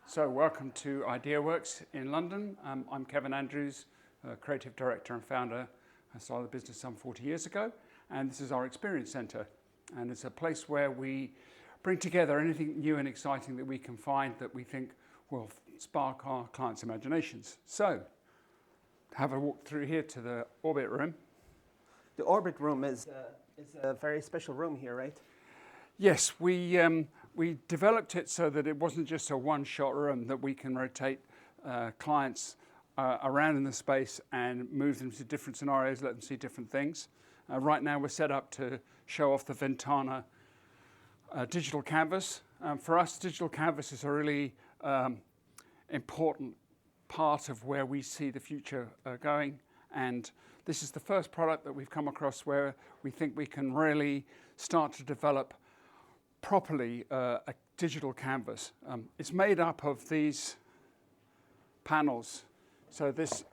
So welcome to Ideaworks in London. I'm Kevin Andrews, Creative Director and Founder. I started the business some 40 years ago, and this is our Experience Centre. And it's a place where we bring together anything new and exciting that we can find that we think will spark our clients' imaginations. So, have a walk through here to the Orbit room. The Orbit room is a very special room here, right? Yes, we developed it so that it wasn't just a one-shot room, that we can rotate clients around in the space and move them to different scenarios, let them see different things. Right now we're set up to show off the Ventana Digital Canvas. For us, Digital Canvas is a really important part of where we see the future going. And this is the first product that we've come across where we think we can really start to develop properly a digital canvas. It's made up of these panels. So this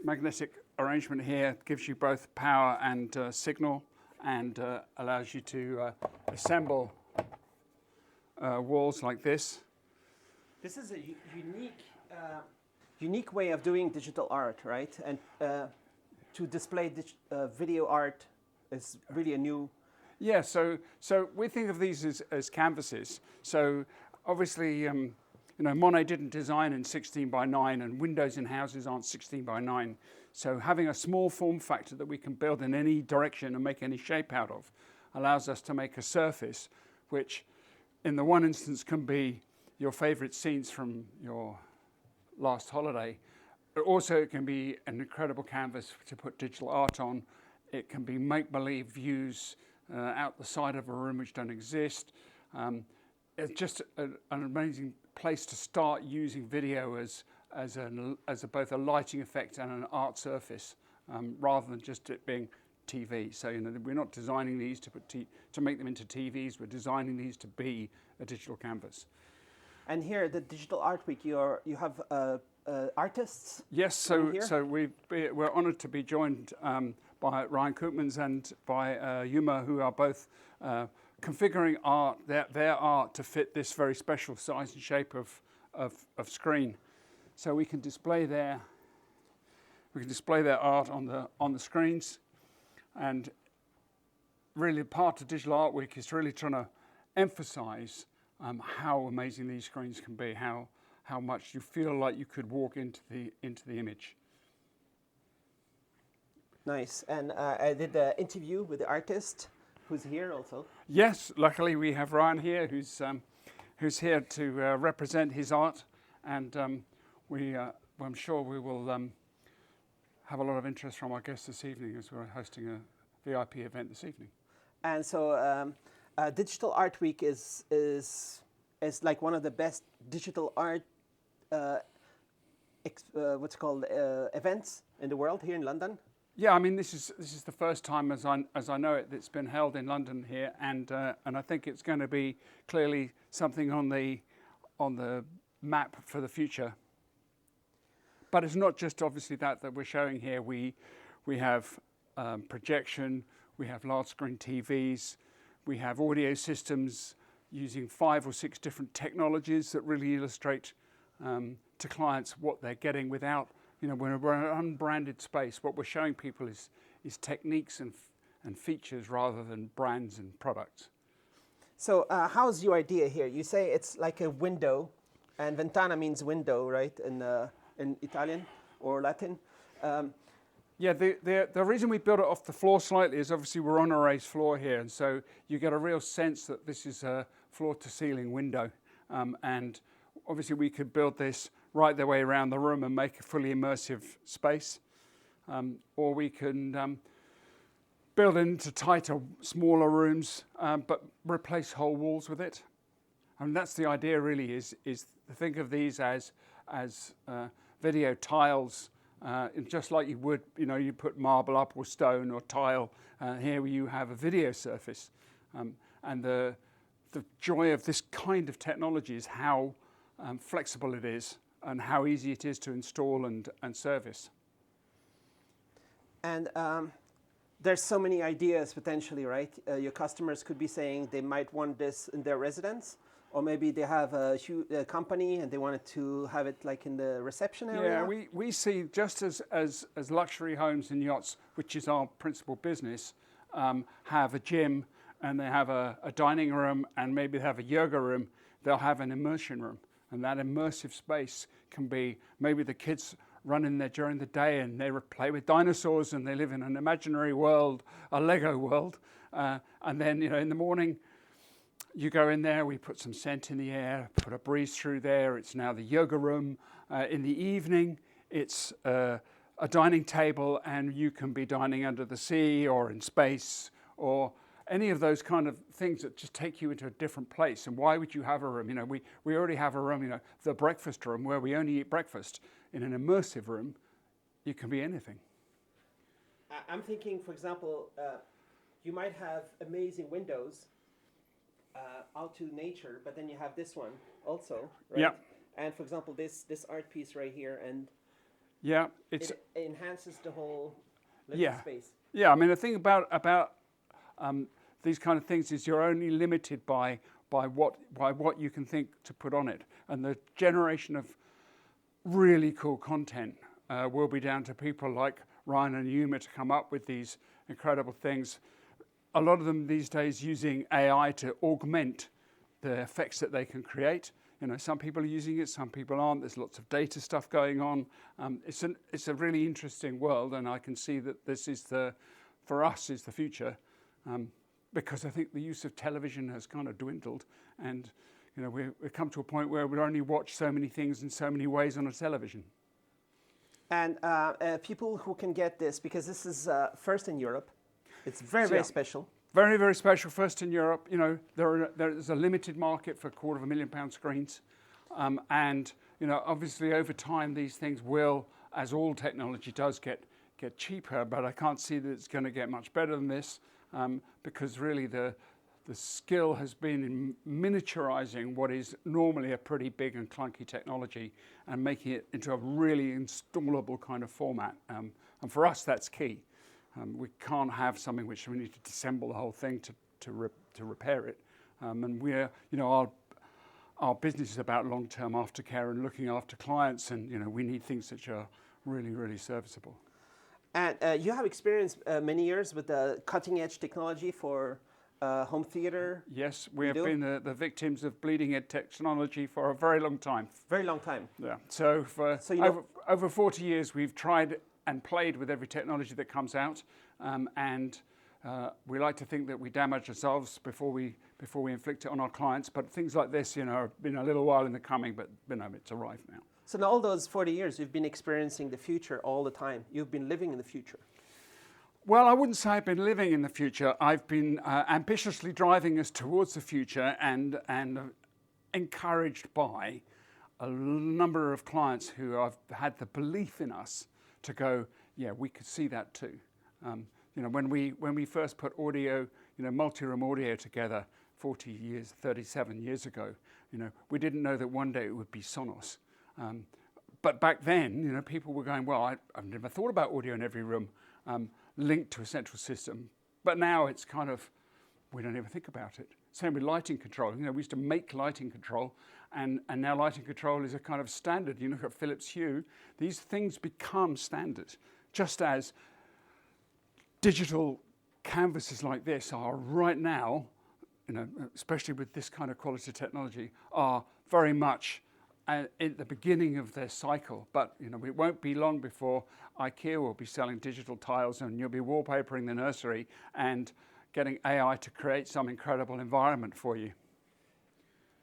magnetic arrangement here gives you both power and signal, and allows you to assemble walls like this. This is a unique way of doing digital art, right? And to display video art is really a new. Yeah, so we think of these as canvases. So obviously, Monet didn't design in 16 by 9, and windows in houses aren't 16 by 9. So having a small form factor that we can build in any direction and make any shape out of allows us to make a surface which, in the one instance, can be your favorite scenes from your last holiday. But also it can be an incredible canvas to put digital art on. It can be make-believe views out the side of a room which don't exist. It's just an amazing place to start using video as both a lighting effect and an art surface, rather than just it being TV. So we're not designing these to make them into TVs. We're designing these to be a digital canvas. And here, the Digital Art Week, you have artists. Yes, so we're honoured to be joined by Ryan Koopmans and by Yuma, who are both configuring their art to fit this very special size and shape of screen. So we can display their art on the screens, and really part of Digital Art Week is really trying to emphasise how amazing these screens can be, how much you feel like you could walk into the image. Nice. And I did an interview with the artist who's here also. Yes, luckily we have Ryan here who's here to represent his art, and I'm sure we will have a lot of interest from our guests this evening as we're hosting a VIP event this evening. And so Digital Art Week is like one of the best digital art events in the world here in London. Yeah, I mean this is the first time as I know it that's been held in London here, and I think it's going to be clearly something on the map for the future. But it's not just obviously that we're showing here. We have projection, we have large screen TVs, we have audio systems using 5 or 6 different technologies that really illustrate to clients what they're getting without. We're an unbranded space. What we're showing people is techniques and features rather than brands and products. So how's your idea here? You say it's like a window, and Ventana means window, right, in Italian or Latin. Yeah, the reason we built it off the floor slightly is obviously we're on a raised floor here, and so you get a real sense that this is a floor-to-ceiling window. And obviously we could build this right the way around the room and make a fully immersive space. Or we can build into tighter, smaller rooms, but replace whole walls with it. And that's the idea really, is to think of these as video tiles, just like you would, you put marble up or stone or tile. Here you have a video surface. And the joy of this kind of technology is how flexible it is and how easy it is to install and service. And there's so many ideas potentially, right? Your customers could be saying they might want this in their residence, or maybe they have a company and they wanted to have it like in the reception area. Yeah, we see just as luxury homes and yachts, which is our principal business, have a gym and they have a dining room and maybe they have a yoga room, they'll have an immersion room. And that immersive space can be, maybe the kids run in there during the day and they play with dinosaurs and they live in an imaginary world, a Lego world. And then, in the morning, you go in there, we put some scent in the air, put a breeze through there. It's now the yoga room. In the evening, it's a dining table and you can be dining under the sea or in space or any of those kind of things that just take you into a different place. And why would you have a room? We already have a room, the breakfast room where we only eat breakfast. In an immersive room, you can be anything. I'm thinking, for example, you might have amazing windows out to nature, but then you have this one also, right? Yeah. And for example, this art piece right here, and yeah, it enhances the whole living space. Yeah, I mean, the thing about these kind of things is you're only limited by what you can think to put on it, and the generation of really cool content will be down to people like Ryan and Yuma to come up with these incredible things. A lot of them these days using AI to augment the effects that they can create. Some people are using it, some people aren't. There's lots of data stuff going on. It's a really interesting world, and I can see that this is for us is the future, because I think the use of television has kind of dwindled, and we've come to a point where we only watch so many things in so many ways on a television. And people who can get this, because this is first in Europe, it's very special. Very, very special. First in Europe. There's a limited market for £250,000 screens, and obviously over time these things will, as all technology does, get cheaper. But I can't see that it's going to get much better than this, because really the skill has been in miniaturizing what is normally a pretty big and clunky technology and making it into a really installable kind of format. And for us, that's key. We can't have something which we need to disassemble the whole thing to repair it. And we're, our business is about long-term aftercare and looking after clients, and we need things which are really, really serviceable. And you have experienced many years with the cutting-edge technology for home theater. Yes, we have been the victims of bleeding-edge technology for a very long time. Very long time. Yeah. So for over 40 years, we've tried and played with every technology that comes out, and we like to think that we damage ourselves before we inflict it on our clients. But things like this, have been a little while in the coming, but it's arrived now. So in all those 40 years, you've been experiencing the future all the time. You've been living in the future. Well, I wouldn't say I've been living in the future. I've been ambitiously driving us towards the future and encouraged by a number of clients who have had the belief in us to go, yeah, we could see that too. When we first put audio, multi-room audio together 37 years ago, we didn't know that one day it would be Sonos. But back then, people were going, well, I've never thought about audio in every room linked to a central system. But now it's kind of, we don't even think about it. Same with lighting control. We used to make lighting control, and now lighting control is a kind of standard. You look at Philips Hue, these things become standard, just as digital canvases like this are right now, especially with this kind of quality technology, are very much at the beginning of their cycle. But it won't be long before IKEA will be selling digital tiles, and you'll be wallpapering the nursery and getting AI to create some incredible environment for you.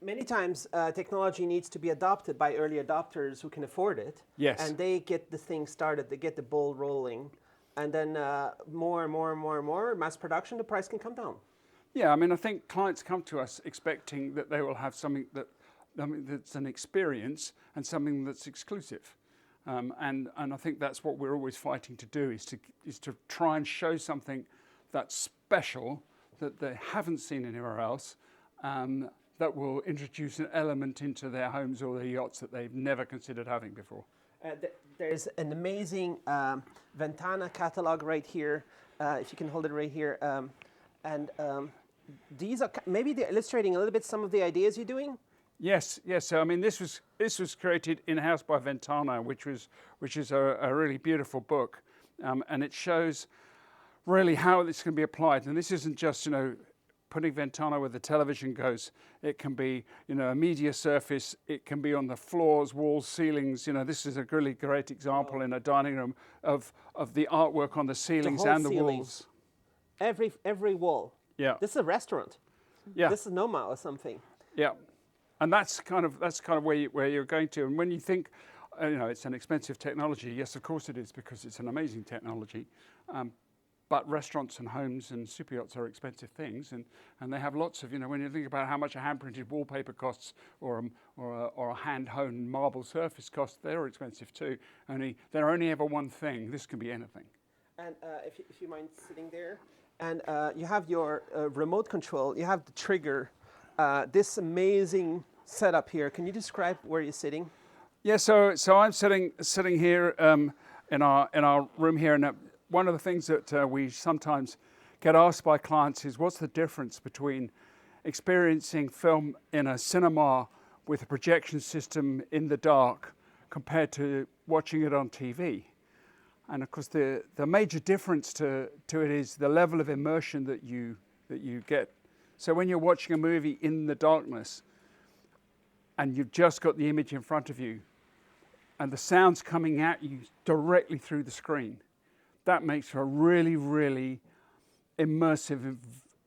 Many times technology needs to be adopted by early adopters who can afford it. Yes. And they get the thing started, they get the ball rolling, and then more and more mass production, the price can come down. Yeah, I think clients come to us expecting that they will have something that's an experience and something that's exclusive. And I think that's what we're always fighting to do, is to try and show something that's special that they haven't seen anywhere else, that will introduce an element into their homes or their yachts that they've never considered having before. There's an amazing Ventana catalog right here, if you can hold it right here. these are maybe they're illustrating a little bit some of the ideas you're doing. Yes, yes. So I mean, this was created in-house by Ventana, which is a really beautiful book, and it shows really how this can be applied. And this isn't just putting Ventana where the television goes. It can be a media surface. It can be on the floors, walls, ceilings. This is a really great example in a dining room of the artwork on the ceilings and the walls. Every wall. Yeah. This is a restaurant. Yeah. This is Noma or something. Yeah. And that's kind of where you're going to. And when you think, it's an expensive technology. Yes, of course it is, because it's an amazing technology. But restaurants and homes and super yachts are expensive things, and they have lots of, when you think about how much a hand-printed wallpaper costs or a hand-honed marble surface costs, they're expensive too. They're only ever one thing. This can be anything. And if you mind sitting there, and you have your remote control, you have the trigger, this amazing setup here. Can you describe where you're sitting? Yeah, so I'm sitting here in our room here, and one of the things that we sometimes get asked by clients is, what's the difference between experiencing film in a cinema with a projection system in the dark compared to watching it on TV? And of course, the major difference to it is the level of immersion that you get. So when you're watching a movie in the darkness and you've just got the image in front of you and the sound's coming at you directly through the screen, that makes for a really, really immersive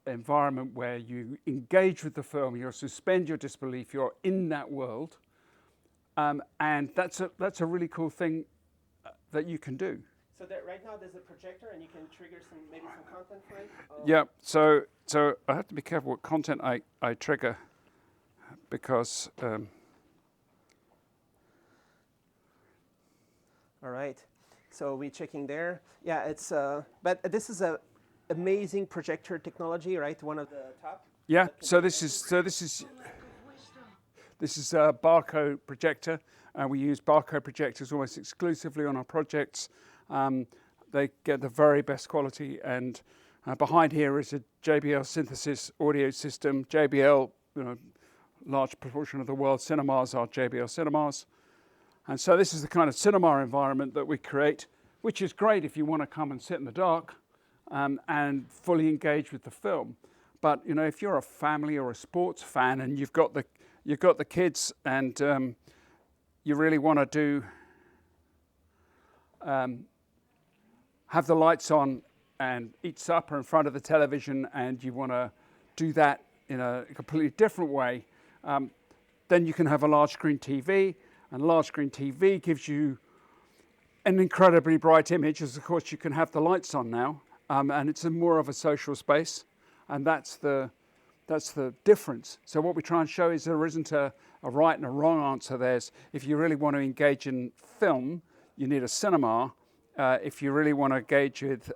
environment where you engage with the film, you suspend your disbelief, you're in that world, and that's a really cool thing that you can do. So right now there's a projector, and you can trigger maybe some content for it? Yeah, so I have to be careful what content I trigger, because... All right. So we're checking there. Yeah, it's but this is a amazing projector technology, right? One of the top. Yeah. So this is a barcode projector, and we use barcode projectors almost exclusively on our projects. They get the very best quality, and behind here is a JBL synthesis audio system. JBL, large proportion of the world's cinemas are JBL cinemas. And so this is the kind of cinema environment that we create, which is great if you want to come and sit in the dark and fully engage with the film. But if you're a family or a sports fan and you've got the kids and you really want to do have the lights on and eat supper in front of the television, and you want to do that in a completely different way, then you can have a large screen TV. And large screen TV gives you an incredibly bright image, as of course you can have the lights on now, and it's more of a social space, and that's the difference. So what we try and show is there isn't a right and a wrong answer. If you really want to engage in film, you need a cinema. If you really want to engage with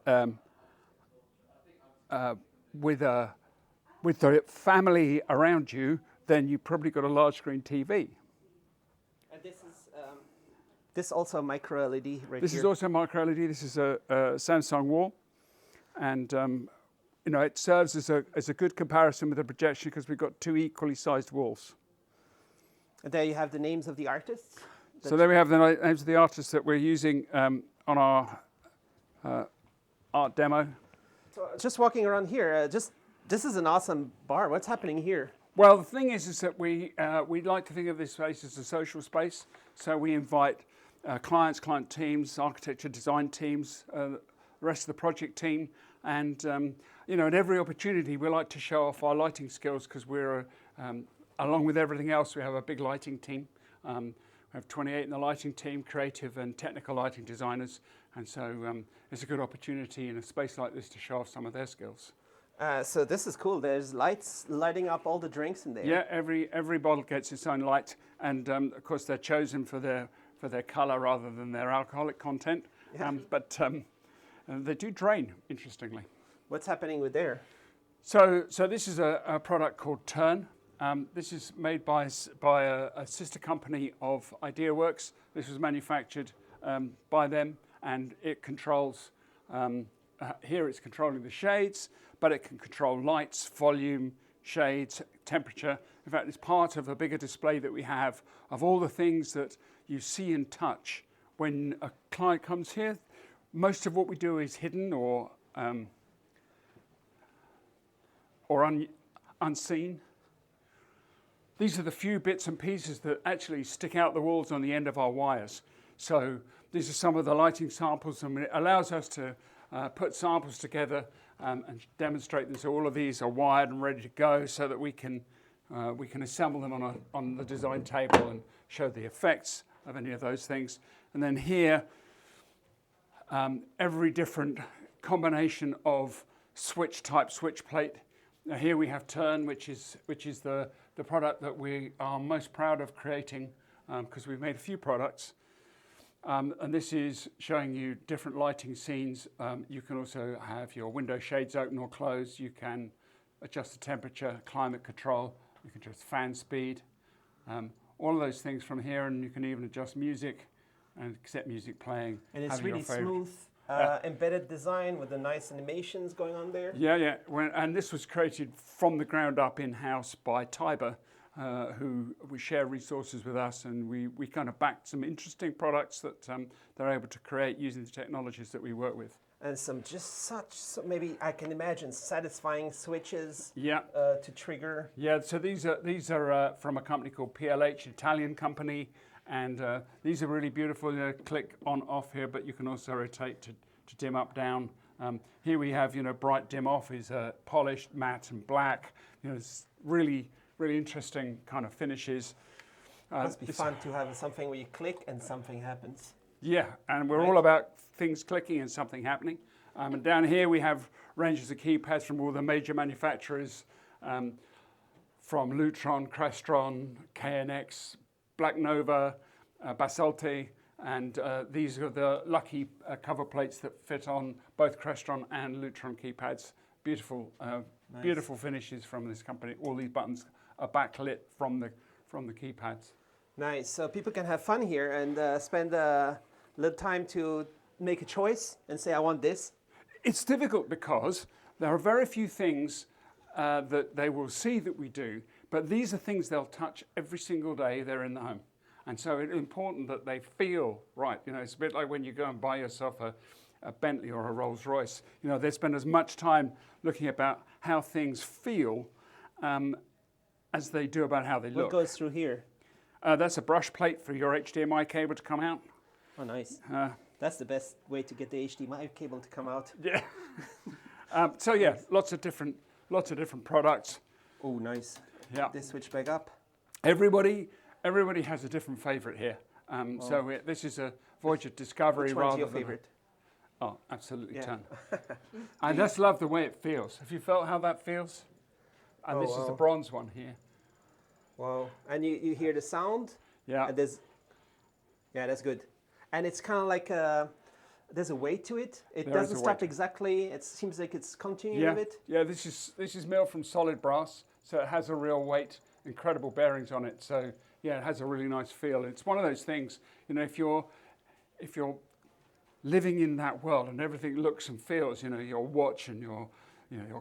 the family around you, then you probably got a large screen TV. This is also micro LED right This here. is also micro-LED. This is a Samsung wall, and it serves as a good comparison with the projection because we've got two equally sized walls. And there you have the names of the artists. So there we have the names of the artists that we're using on our art demo. So just walking around here, this is an awesome bar. What's happening here? Well, the thing is that we like to think of this space as a social space. So we invite client teams, architecture design teams, the rest of the project team, and at every opportunity we like to show off our lighting skills because we're, along with everything else, we have a big lighting team. We have 28 in the lighting team, creative and technical lighting designers, and so it's a good opportunity in a space like this to show off some of their skills. So this is cool. There's lights lighting up all the drinks in there. Yeah, every bottle gets its own light, and of course they're chosen for their colour rather than their alcoholic content. Yeah. But they do drain, interestingly. What's happening with there? So this is a product called Turn. This is made by a sister company of Ideaworks. This was manufactured by them, and it controls here it's controlling the shades, but it can control lights, volume, shades, temperature. In fact, it's part of a bigger display that we have of all the things that you see and touch when a client comes here. Most of what we do is hidden or unseen. These are the few bits and pieces that actually stick out the walls on the end of our wires. So these are some of the lighting samples, and it allows us to put samples together and demonstrate them. So all of these are wired and ready to go, so that we can assemble them on the design table and show the effects of any of those things. And then here, every different combination of switch plate. Now here we have Turn, which is the product that we are most proud of creating, because we've made a few products. And this is showing you different lighting scenes. You can also have your window shades open or closed. You can adjust the temperature, climate control. You can adjust fan speed. All of those things from here, and you can even adjust music and set music playing. And it's really smooth, embedded design with the nice animations going on there. Yeah. And this was created from the ground up in-house by Tiber, who we share resources with us, and we kind of backed some interesting products that they're able to create using the technologies that we work with. And some maybe I can imagine satisfying switches to trigger. Yeah, so these are from a company called PLH, Italian company, and these are really beautiful. You know, click on off here, but you can also rotate to dim up down. Here we have, bright dim off is polished, matte, and black. It's really interesting kind of finishes. Must be fun to have something where you click and something happens. Yeah, and we're all about things clicking and something happening. And down here we have ranges of keypads from all the major manufacturers, from Lutron, Crestron, KNX, Black Nova, Versatility, and these are the lucky cover plates that fit on both Crestron and Lutron keypads. Beautiful, nice. Beautiful finishes from this company. All these buttons are backlit from the keypads. Nice. So people can have fun here and spend a little time to make a choice and say, I want this. It's difficult because there are very few things that they will see that we do, but these are things they'll touch every single day they're in the home. And so it's important that they feel right. It's a bit like when you go and buy yourself a Bentley or a Rolls Royce. They spend as much time looking about how things feel as they do about how they look. What goes through here? That's a brush plate for your HDMI cable to come out. Oh, nice. That's the best way to get the HDMI cable to come out. Yeah. So yeah, lots of different products. Oh, nice. Yeah. This switch back up. Everybody has a different favorite here. So this is a Voyager Discovery. Which one's your favorite? Oh, absolutely Turn. I just love the way it feels. Have you felt how that feels? And this is the bronze one here. Wow. And you hear the sound? Yeah. And that's good. And it's kind of like there's a weight to it. It doesn't stop exactly. It seems like it's continuing a bit. Yeah, this is milled from solid brass, so it has a real weight, incredible bearings on it. So yeah, it has a really nice feel. It's one of those things, if you're living in that world and everything looks and feels, your watch and your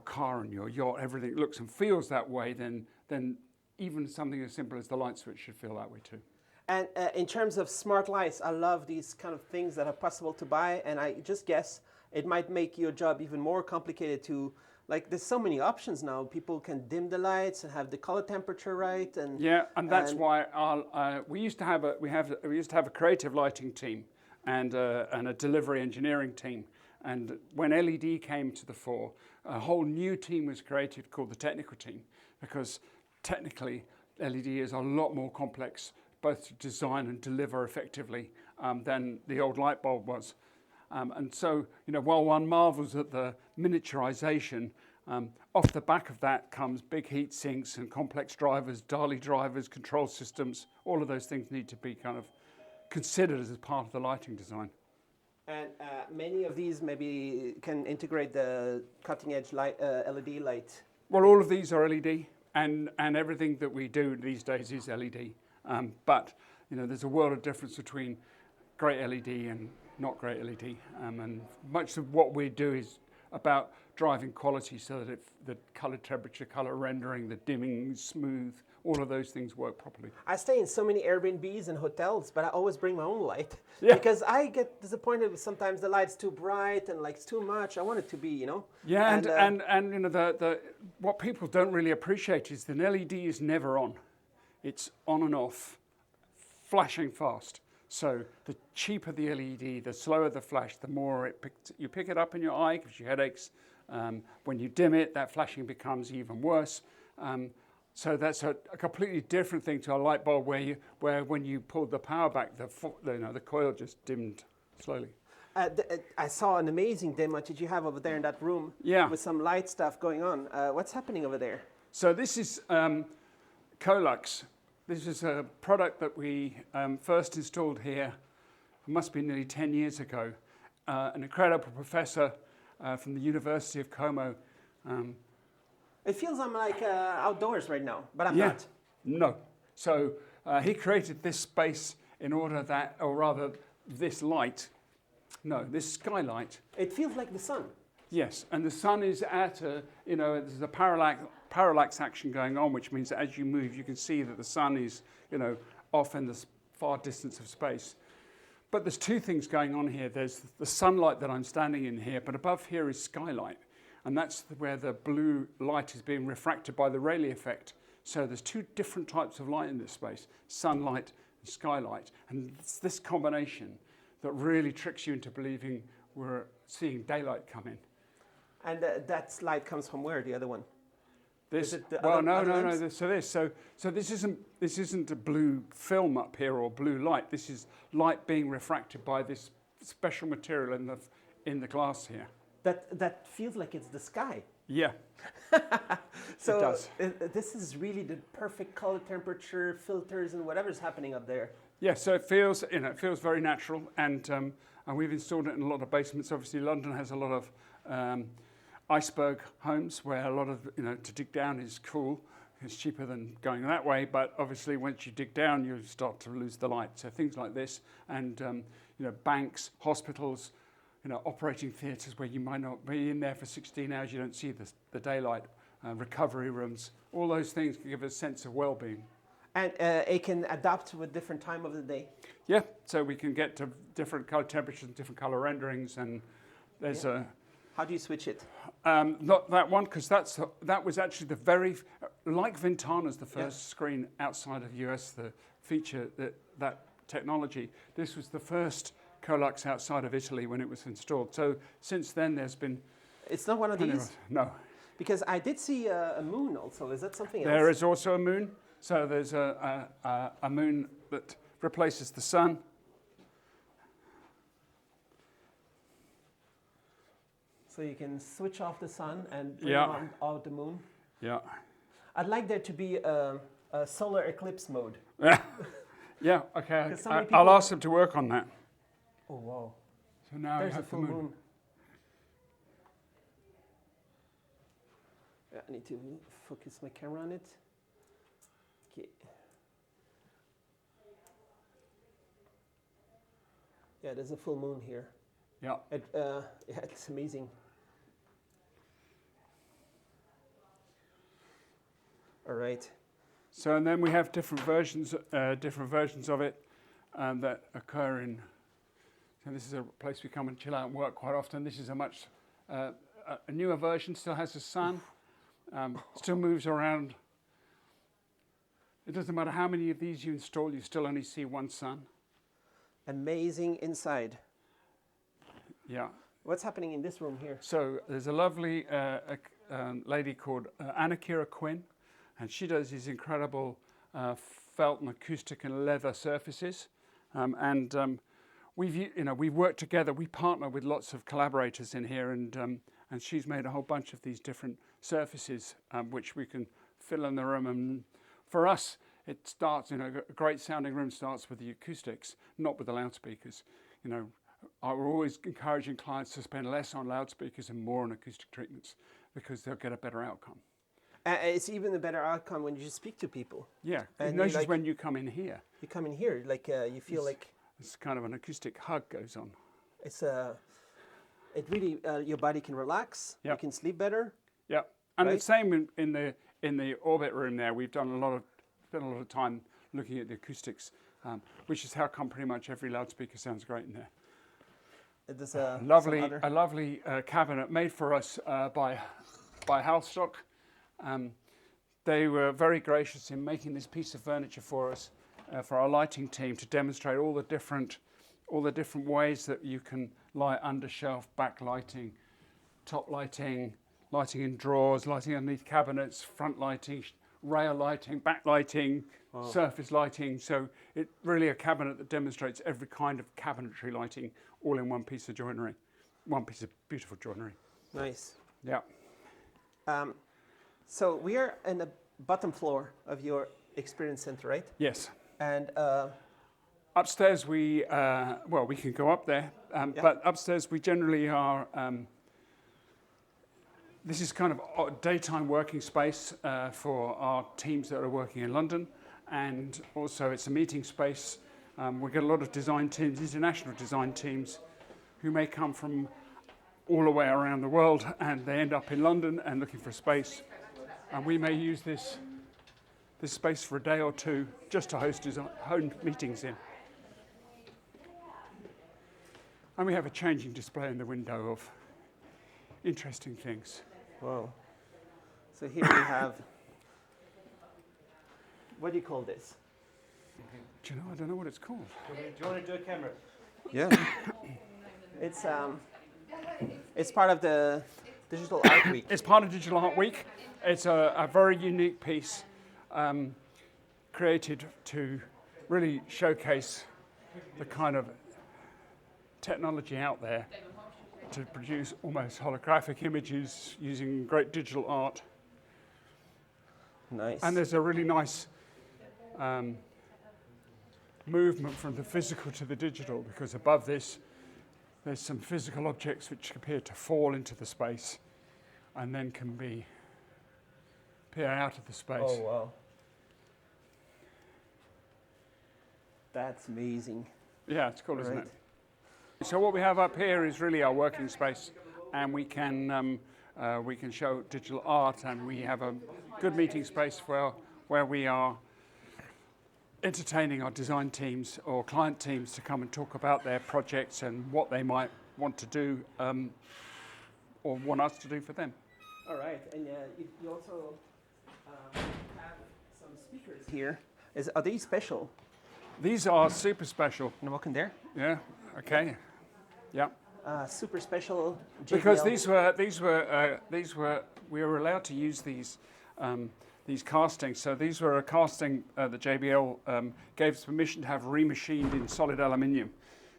car and your yacht, everything looks and feels that way, then even something as simple as the light switch should feel that way too. And in terms of smart lights, I love these kind of things that are possible to buy, and I just guess it might make your job even more complicated to, there's so many options now. People can dim the lights and have the color temperature right. And that's why we used to have a creative lighting team and a delivery engineering team. And when LED came to the fore, a whole new team was created called the technical team, because technically LED is a lot more complex both to design and deliver effectively than the old light bulb was. And so, while one marvels at the miniaturization, off the back of that comes big heat sinks and complex drivers, Dali drivers, control systems. All of those things need to be kind of considered as part of the lighting design. And many of these maybe can integrate the cutting-edge LED light. Well, all of these are LED, and everything that we do these days is LED. But there's a world of difference between great LED and not great LED. And much of what we do is about driving quality so that the color temperature, color rendering, the dimming, smooth, all of those things work properly. I stay in so many Airbnbs and hotels, but I always bring my own light Yeah. because I get disappointed with sometimes the light's too bright and like it's too much. I want it to be, Yeah, and you know the what people don't really appreciate is an LED is never on. It's on and off, flashing fast. So the cheaper the LED, the slower the flash, the more you pick it up in your eye, gives you headaches. When you dim it, that flashing becomes even worse. So that's a completely different thing to a light bulb where when you pulled the power back, the coil just dimmed slowly. I saw an amazing demo that you have over there in that room with some light stuff going on. What's happening over there? So this is Colux. This is a product that we first installed here, it must be nearly 10 years ago. An incredible professor from the University of Como. It feels I'm like outdoors right now, but I'm not. No. So he created this space in order that, or rather this light, this skylight. It feels like the sun. Yes, and the sun is at there's a parallax action going on, which means that as you move, you can see that the sun is, off in the far distance of space. But there's two things going on here. There's the sunlight that I'm standing in here, but above here is skylight. And that's where the blue light is being refracted by the Rayleigh effect. So there's two different types of light in this space, sunlight and skylight. And it's this combination that really tricks you into believing we're seeing daylight come in. And that light comes from where, the other one? This, no. So this isn't a blue film up here or blue light. This is light being refracted by this special material in the glass here. That feels like it's the sky. Yeah. So it does. This is really the perfect color temperature, filters, and whatever's happening up there. Yeah. So it feels very natural, and we've installed it in a lot of basements. Obviously, London has a lot of iceberg homes where a lot of to dig down is cool. It's cheaper than going that way, but obviously once you dig down, you start to lose the light. So things like this, and banks, hospitals. Operating theatres where you might not be in there for 16 hours, you don't see the daylight, recovery rooms, all those things can give a sense of well-being. And it can adapt with different time of the day? Yeah, so we can get to different colour temperatures, different colour renderings, and there's a... How do you switch it? Not that one, because that was actually the very... Like Ventana's the first screen outside of US, the feature that technology, this was the first Colux outside of Italy when it was installed. So since then there's been... It's not one of these? No. Because I did see a moon also. Is that something else? There is also a moon. So there's a moon that replaces the sun. So you can switch off the sun and bring on the moon? Yeah. I'd like there to be a solar eclipse mode. Yeah, okay. I'll ask them to work on that. Oh, wow. So now there's you a have full the moon. moon. I need to focus my camera on it. Okay. Yeah, there's a full moon here. Yeah. It's amazing. All right. So and then we have different versions of it that occur in. So this is a place we come and chill out and work quite often. This is a much a newer version. Still has the sun. Still moves around. It doesn't matter how many of these you install. You still only see one sun. Amazing inside. Yeah. What's happening in this room here? So there's a lovely lady called Anna Kira Quinn, and she does these incredible felt and acoustic and leather surfaces. We've worked together. We partner with lots of collaborators in here, and she's made a whole bunch of these different surfaces which we can fill in the room. And for us, it starts. A great sounding room starts with the acoustics, not with the loudspeakers. We're always encouraging clients to spend less on loudspeakers and more on acoustic treatments because they'll get a better outcome. It's even a better outcome when you just speak to people. Yeah, and notice when you come in here. You come in here, you feel like... It's kind of an acoustic hug goes on. It's it really your body can relax. Yep. You can sleep better. Yeah, and Right. the same in the orbit room there. We've done spent a lot of time looking at the acoustics, which is how come pretty much every loudspeaker sounds great in there. There's A some lovely cabinet made for us by Halstock. They were very gracious in making this piece of furniture for us, for our lighting team, to demonstrate all the different ways that you can light under shelf, backlighting, top lighting, lighting in drawers, lighting underneath cabinets, front lighting, rail lighting, backlighting, surface lighting. So it's really a cabinet that demonstrates every kind of cabinetry lighting all in one piece of joinery, one piece of beautiful joinery. Nice. Yeah. So we are in the bottom floor of your experience center, right? Yes. And Upstairs we can go up there, but upstairs we generally are. This is kind of a daytime working space for our teams that are working in London, and also it's a meeting space. We get a lot of design teams, international design teams, who may come from all the way around the world, and they end up in London and looking for a space. And we may use this space for a day or two just to host meetings in. And we have a changing display in the window of interesting things. wow. So here we have. What do you call this? Do you know? I don't know what it's called. Do you want to do a camera? Yeah. It's part of the Digital Art Week. It's part of Digital Art Week. It's a very unique piece created to really showcase the kind of technology out there to produce almost holographic images using great digital art. Nice. And there's a really nice movement from the physical to the digital, because above this there's some physical objects which appear to fall into the space and then can appear out of the space. Oh wow. That's amazing. Yeah, it's cool, isn't Right. it? So what we have up here is really our working space, and we can show digital art, and we have a good meeting space where we are entertaining our design teams or client teams to come and talk about their projects and what they might want to do or want us to do for them. All right, and you also have some speakers here. Are these special? These are super special. And walk in there. Yeah. Okay. Yeah. Super special. JBL. Because these were we were allowed to use these castings. So these were a casting that JBL gave us permission to have remachined in solid aluminium.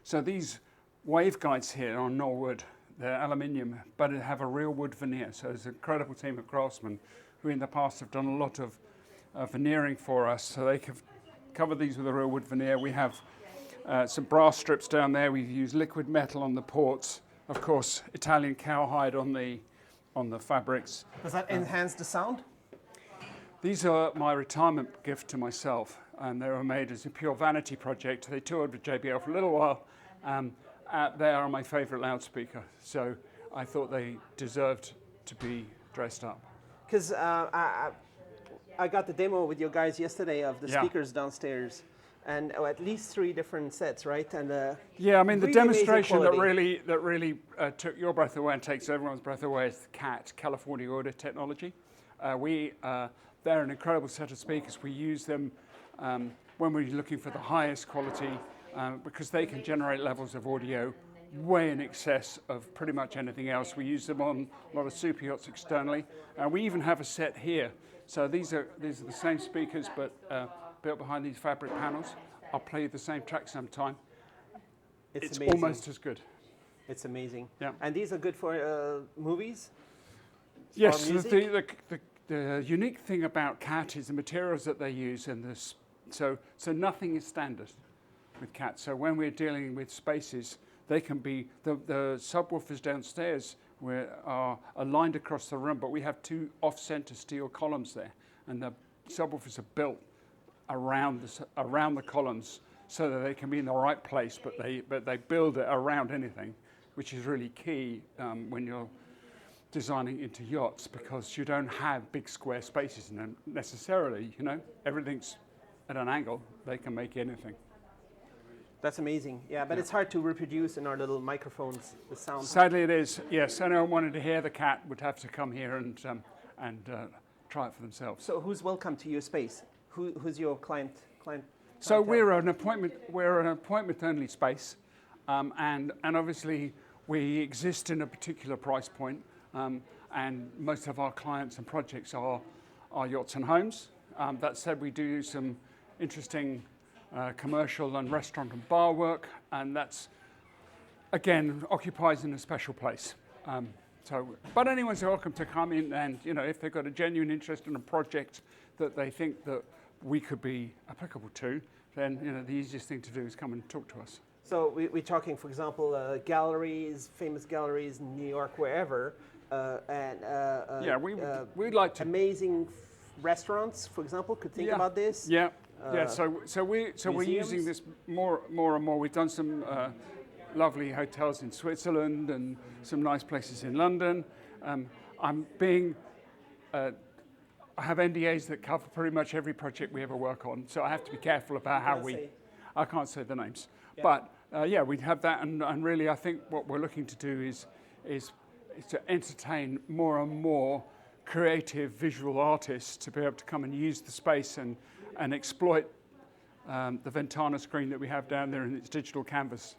So these waveguides here are not wood; they're aluminium, but it have a real wood veneer. So there's an incredible team of craftsmen who, in the past, have done a lot of veneering for us. So they can cover these with a real wood veneer. We have some brass strips down there. We've used liquid metal on the ports. Of course, Italian cowhide on the fabrics. Does that enhance the sound? These are my retirement gift to myself, and they were made as a pure vanity project. They toured with JBL for a little while. They are my favorite loudspeaker, so I thought they deserved to be dressed up. Because I got the demo with you guys yesterday of the speakers downstairs, and at least 3 different sets, right? And yeah, I mean the really demonstration that amazing really took your breath away and takes everyone's breath away is CAT, California Audio Technology. They're an incredible set of speakers. We use them when we're looking for the highest quality because they can generate levels of audio way in excess of pretty much anything else. We use them on a lot of super yachts externally. We even have a set here. So these are the same speakers, but built behind these fabric panels. I'll play you the same track sometime. It's amazing. Almost as good. It's amazing. Yeah. And these are good for movies? Yes, or music? the unique thing about CAT is the materials that they use, and so nothing is standard with CAT. So when we're dealing with spaces, they can be the subwoofers downstairs are aligned across the room, but we have 2 off-center steel columns there, and the subwoofers are built around the columns so that they can be in the right place, but they build it around anything, which is really key when you're designing into yachts, because you don't have big square spaces in them necessarily. You know, everything's at an angle. They can make anything. That's amazing. Yeah, but it's hard to reproduce in our little microphones, the sound. Sadly, it is. Yes, anyone wanted to hear the cat would have to come here and try it for themselves. So who's welcome to your space? Who's your client? So we're an appointment only space, and obviously we exist in a particular price point, and most of our clients and projects are yachts and homes. That said, we do some interesting commercial and restaurant and bar work, and that's again occupies in a special place. But anyone's welcome to come in, and you know, if they've got a genuine interest in a project that they think that we could be applicable to, then you know the easiest thing to do is come and talk to us. So we're talking, for example, galleries, famous galleries in New York, wherever, and we'd like to. Amazing restaurants, for example, could think about this. Yeah. So we're using this more and more. We've done some lovely hotels in Switzerland and some nice places in London. I have NDAs that cover pretty much every project we ever work on, so I have to be careful about how I can't say the names. Yeah. But we have that, and really I think what we're looking to do is to entertain more and more creative visual artists to be able to come and use the space and exploit the Ventana screen that we have down there in its digital canvas.